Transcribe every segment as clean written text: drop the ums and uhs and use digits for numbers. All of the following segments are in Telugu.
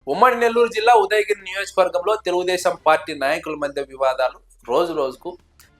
ఉమ్మడి నెల్లూరు జిల్లా ఉదయగిరి నియోజకవర్గంలో తెలుగుదేశం పార్టీ నాయకుల మధ్య వివాదాలు రోజు రోజుకు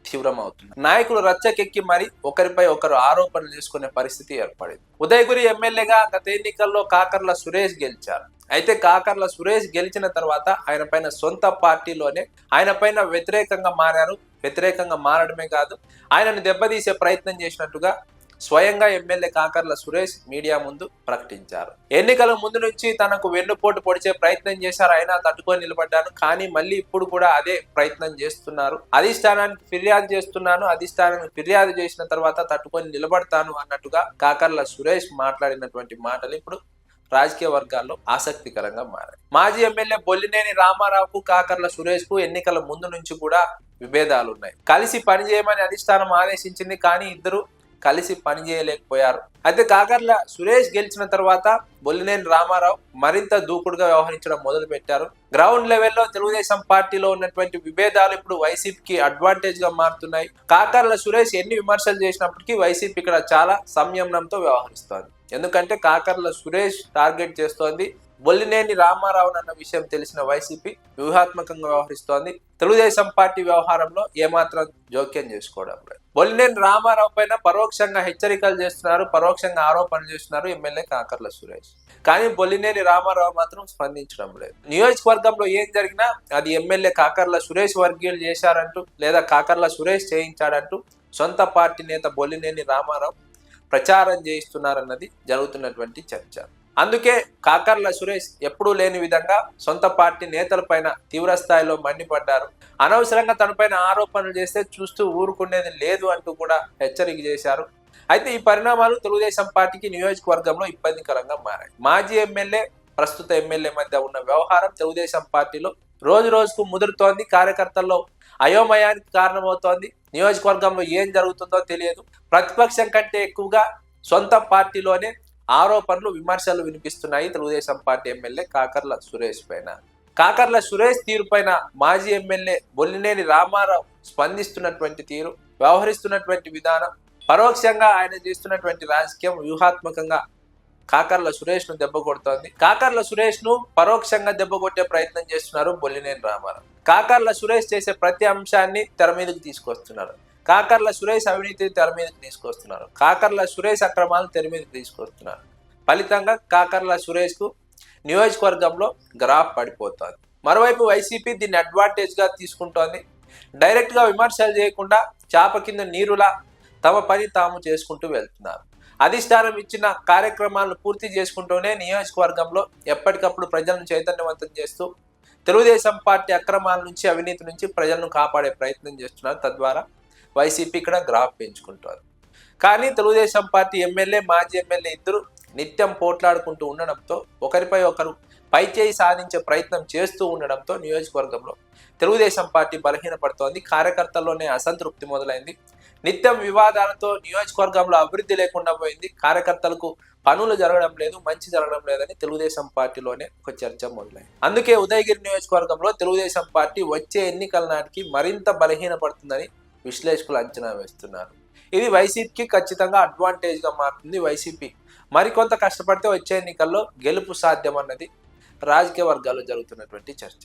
తీవ్రమవుతున్నాయి. నాయకులు రచ్చకెక్కి మరి ఒకరిపై ఒకరు ఆరోపణలు చేసుకునే పరిస్థితి ఏర్పడింది. ఉదయగిరి ఎమ్మెల్యేగా గత ఎన్నికల్లో కాకర్ల సురేష్ గెలిచారు. అయితే కాకర్ల సురేష్ గెలిచిన తర్వాత ఆయన పైన సొంత పార్టీలోనే ఆయన పైన వ్యతిరేకంగా మారారు. వ్యతిరేకంగా మారడమే కాదు, ఆయనను దెబ్బతీసే ప్రయత్నం చేసినట్టుగా స్వయంగా ఎమ్మెల్యే కాకర్ల సురేష్ మీడియా ముందు ప్రకటించారు. ఎన్నికల ముందు నుంచి తనకు వెన్నుపోటు పొడిచే ప్రయత్నం చేశారు, అయినా తట్టుకొని నిలబడ్డాను. కానీ మళ్ళీ ఇప్పుడు కూడా అదే ప్రయత్నం చేస్తున్నారు. అధిష్టానానికి ఫిర్యాదు చేస్తున్నాను, అధిష్టానానికి ఫిర్యాదు చేసిన తర్వాత తట్టుకొని నిలబడతాను అన్నట్టుగా కాకర్ల సురేష్ మాట్లాడినటువంటి మాటలు ఇప్పుడు రాజకీయ వర్గాల్లో ఆసక్తికరంగా మారాయి. మాజీ ఎమ్మెల్యే బొల్లినేని రామారావుకు కాకర్ల సురేష్ కు ఎన్నికల ముందు నుంచి కూడా విభేదాలున్నాయి. కలిసి పనిచేయమని అధిష్టానం ఆదేశించింది, కానీ ఇద్దరు కలిసి పనిచేయలేకపోయారు. అయితే కాకర్ల సురేష్ గెలిచిన తర్వాత బొల్లినేని రామారావు మరింత దూకుడుగా వ్యవహరించడం మొదలు పెట్టారు. గ్రౌండ్ లెవెల్లో తెలుగుదేశం పార్టీలో ఉన్నటువంటి విభేదాలు ఇప్పుడు వైసీపీకి అడ్వాంటేజ్ గా మారుతున్నాయి. కాకర్ల సురేష్ ఎన్ని విమర్శలు చేసినప్పటికీ వైసీపీ ఇక్కడ చాలా సంయమనంతో వ్యవహరిస్తోంది. ఎందుకంటే కాకర్ల సురేష్ టార్గెట్ చేస్తోంది బొల్లినేని రామారావు అన్న విషయం తెలిసిన వైసీపీ వ్యూహాత్మకంగా వ్యవహరిస్తోంది. తెలుగుదేశం పార్టీ వ్యవహారంలో ఏమాత్రం జోక్యం చేసుకోవడం లేదు. బొల్లినేని రామారావు పైన పరోక్షంగా హెచ్చరికలు చేస్తున్నారు, పరోక్షంగా ఆరోపణలు చేస్తున్నారు ఎమ్మెల్యే కాకర్ల సురేష్. కానీ బొల్లినేని రామారావు మాత్రం స్పందించడం లేదు. నియోజకవర్గంలో ఏం జరిగినా అది ఎమ్మెల్యే కాకర్ల సురేష్ వర్గీయులు చేశారంటూ లేదా కాకర్ల సురేష్ చేయించాడంటూ సొంత పార్టీ నేత బొల్లినేని రామారావు ప్రచారం చేయిస్తున్నారన్నది జరుగుతున్నటువంటి చర్చ. అందుకే కాకర్ల సురేష్ ఎప్పుడూ లేని విధంగా సొంత పార్టీ నేతలపైన తీవ్ర స్థాయిలో మండిపడ్డారు. అనవసరంగా తనపైన ఆరోపణలు చేస్తే చూస్తూ ఊరుకునేది లేదు అంటూ కూడా హెచ్చరిక చేశారు. అయితే ఈ పరిణామాలు తెలుగుదేశం పార్టీకి నియోజకవర్గంలో ఇబ్బందికరంగా మారాయి. మాజీ ఎమ్మెల్యే ప్రస్తుత ఎమ్మెల్యే మధ్య ఉన్న వ్యవహారం తెలుగుదేశం పార్టీలో రోజు రోజుకు ముదురుతోంది. కార్యకర్తల్లో అయోమయానికి కారణమవుతోంది. నియోజకవర్గంలో ఏం జరుగుతుందో తెలియదు. ప్రతిపక్షం కంటే ఎక్కువగా సొంత పార్టీలోనే ఆరోపణలు విమర్శలు వినిపిస్తున్నాయి తెలుగుదేశం పార్టీ ఎమ్మెల్యే కాకర్ల సురేష్ పైన. కాకర్ల సురేష్ తీరు పైన మాజీ ఎమ్మెల్యే బొల్లినేని రామారావు స్పందిస్తున్నటువంటి తీరు, వ్యవహరిస్తున్నటువంటి విధానం, పరోక్షంగా ఆయన చేస్తున్నటువంటి రాజకీయం వ్యూహాత్మకంగా కాకర్ల సురేష్ ను దెబ్బ కొడుతోంది. కాకర్ల సురేష్ ను పరోక్షంగా దెబ్బ కొట్టే ప్రయత్నం చేస్తున్నారు బొల్లినేని రామారావు. కాకర్ల సురేష్ చేసే ప్రతి అంశాన్ని తెర మీదకి తీసుకొస్తున్నారు. కాకర్ల సురేష్ అవినీతిని తెర మీదకి తీసుకొస్తున్నారు. కాకర్ల సురేష్ అక్రమాలను తెర మీదకి తీసుకొస్తున్నారు. ఫలితంగా కాకర్ల సురేష్ కు నియోజకవర్గంలో గ్రాఫ్ పడిపోతోంది. మరోవైపు వైసీపీ దీన్ని అడ్వాంటేజ్ గా తీసుకుంటోంది. డైరెక్ట్ గా విమర్శలు చేయకుండా చాప కింద నీరులా తమ పని తాము చేసుకుంటూ వెళ్తున్నారు. అధిష్టానం ఇచ్చిన కార్యక్రమాలను పూర్తి చేసుకుంటూనే నియోజకవర్గంలో ఎప్పటికప్పుడు ప్రజలను చైతన్యవంతం చేస్తూ తెలుగుదేశం పార్టీ అక్రమాల నుంచి, అవినీతి నుంచి ప్రజలను కాపాడే ప్రయత్నం చేస్తున్నారు. తద్వారా వైసీపీ ఇక్కడ గ్రాఫ్ పెంచుకుంటారు. కానీ తెలుగుదేశం పార్టీ ఎమ్మెల్యే, మాజీ ఎమ్మెల్యే ఇద్దరు నిత్యం పోట్లాడుకుంటూ ఉండడంతో, ఒకరిపై ఒకరు పైచేయి సాధించే ప్రయత్నం చేస్తూ ఉండడంతో నియోజకవర్గంలో తెలుగుదేశం పార్టీ బలహీనపడుతోంది. కార్యకర్తల్లోనే అసంతృప్తి మొదలైంది. నిత్యం వివాదాలతో నియోజకవర్గంలో అభివృద్ధి లేకుండా పోయింది. కార్యకర్తలకు పనులు జరగడం లేదు, మంచి జరగడం లేదని తెలుగుదేశం పార్టీలోనే ఒక చర్చ మొదలైంది. అందుకే ఉదయగిరి నియోజకవర్గంలో తెలుగుదేశం పార్టీ వచ్చే ఎన్నికల నాటికి మరింత బలహీనపడుతుందని విశ్లేషకులు అంచనా వేస్తున్నారు. ఇది వైసీపీకి ఖచ్చితంగా అడ్వాంటేజ్ గా మారుతుంది. వైసీపీ మరికొంత కష్టపడితే వచ్చే ఎన్నికల్లో గెలుపు సాధ్యం అన్నది రాజకీయ వర్గాల్లో జరుగుతున్నటువంటి చర్చ.